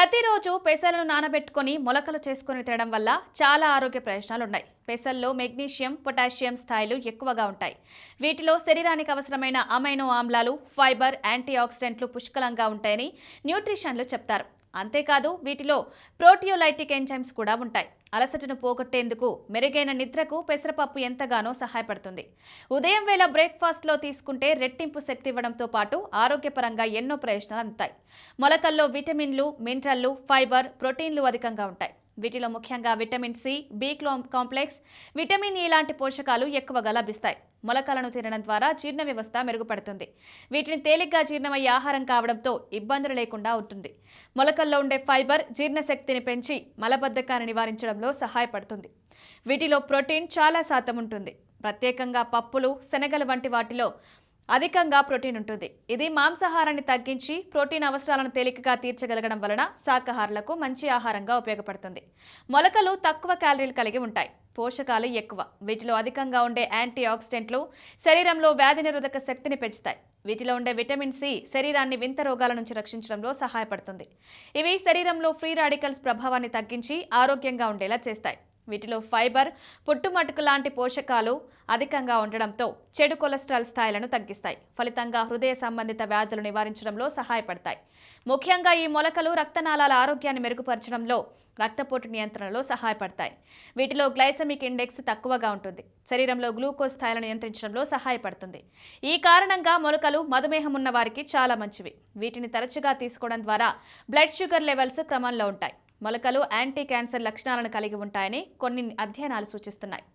ప్రతిరోజు పెసలను నానబెట్టుకొని మొలకలు చేసుకొని తినడం వల్ల చాలా ఆరోగ్య ప్రయోజనాలు ఉన్నాయి. పెసల్లో మెగ్నీషియం, పొటాషియం స్థాయిలు ఎక్కువగా ఉంటాయి. వీటిలో శరీరానికి అవసరమైన అమైనో ఆమ్లాలు, ఫైబర్, యాంటీ ఆక్సిడెంట్లు పుష్కలంగా ఉంటాయని న్యూట్రిషన్లు చెప్తారు. అంతేకాదు వీటిలో ప్రోటియోలైటిక్ ఎంజైమ్స్ కూడా ఉంటాయి. అలసటను పోగొట్టేందుకు, మెరుగైన నిద్రకు పెసరపప్పు ఎంతగానో సహాయపడుతుంది. ఉదయం వేళ బ్రేక్ఫాస్ట్లో తీసుకుంటే రెట్టింపు శక్తి ఇవ్వడంతో పాటు ఆరోగ్యపరంగా ఎన్నో ప్రయోజనాలు అందుతాయి. మొలకల్లో విటమిన్లు, మినరల్లు, ఫైబర్, ప్రోటీన్లు అధికంగా ఉంటాయి. వీటిలో ముఖ్యంగా vitamin C, B complex, vitamin E లాంటి పోషకాలు ఎక్కువగా లభిస్తాయి. మొలకలను తినడం ద్వారా జీర్ణ వ్యవస్థ మెరుగుపడుతుంది. వీటిని తేలిగ్గా జీర్ణమయ్యే ఆహారం కావడంతో ఇబ్బందులు లేకుండా ఉంటుంది. మొలకల్లో ఉండే ఫైబర్ జీర్ణశక్తిని పెంచి మలబద్ధకాన్ని నివారించడంలో సహాయపడుతుంది. వీటిలో ప్రోటీన్ చాలా శాతం ఉంటుంది. ప్రత్యేకంగా పప్పులు, శనగలు వంటి వాటిలో అధికంగా ప్రోటీన్ ఉంటుంది. ఇది మాంసాహారాన్ని తగ్గించి ప్రోటీన్ అవసరాలను తేలికగా తీర్చగలగడం వలన శాకాహారులకు మంచి ఆహారంగా ఉపయోగపడుతుంది. మొలకలు తక్కువ క్యాలరీలు కలిగి ఉంటాయి. పోషకాలు ఎక్కువ. వీటిలో అధికంగా ఉండే యాంటీ ఆక్సిడెంట్లు శరీరంలో వ్యాధి నిరోధక శక్తిని పెంచుతాయి. వీటిలో ఉండే విటమిన్ సి శరీరాన్ని వింత రోగాల నుంచి రక్షించడంలో సహాయపడుతుంది. ఇవి శరీరంలో ఫ్రీ రాడికల్స్ ప్రభావాన్ని తగ్గించి ఆరోగ్యంగా ఉండేలా చేస్తాయి. వీటిలో ఫైబర్, పుట్టుమటుకు లాంటి పోషకాలు అధికంగా ఉండడంతో చెడు కొలెస్ట్రాల్ స్థాయిలను తగ్గిస్తాయి. ఫలితంగా హృదయ సంబంధిత వ్యాధులు నివారించడంలో సహాయపడతాయి. ముఖ్యంగా ఈ మొలకలు రక్తనాళాల ఆరోగ్యాన్ని మెరుగుపరచడంలో, రక్తపోటు నియంత్రణలో సహాయపడతాయి. వీటిలో గ్లైసెమిక్ ఇండెక్స్ తక్కువగా ఉంటుంది. శరీరంలో గ్లూకోజ్ స్థాయిలను నియంత్రించడంలో సహాయపడుతుంది. ఈ కారణంగా మొలకలు మధుమేహం ఉన్న వారికి చాలా మంచివి. వీటిని తరచుగా తీసుకోవడం ద్వారా బ్లడ్ షుగర్ లెవెల్స్ క్రమంలో ఉంటాయి. మొలకలు యాంటీ క్యాన్సర్ లక్షణాలను కలిగి ఉంటాయని కొన్ని అధ్యయనాలు సూచిస్తున్నాయి.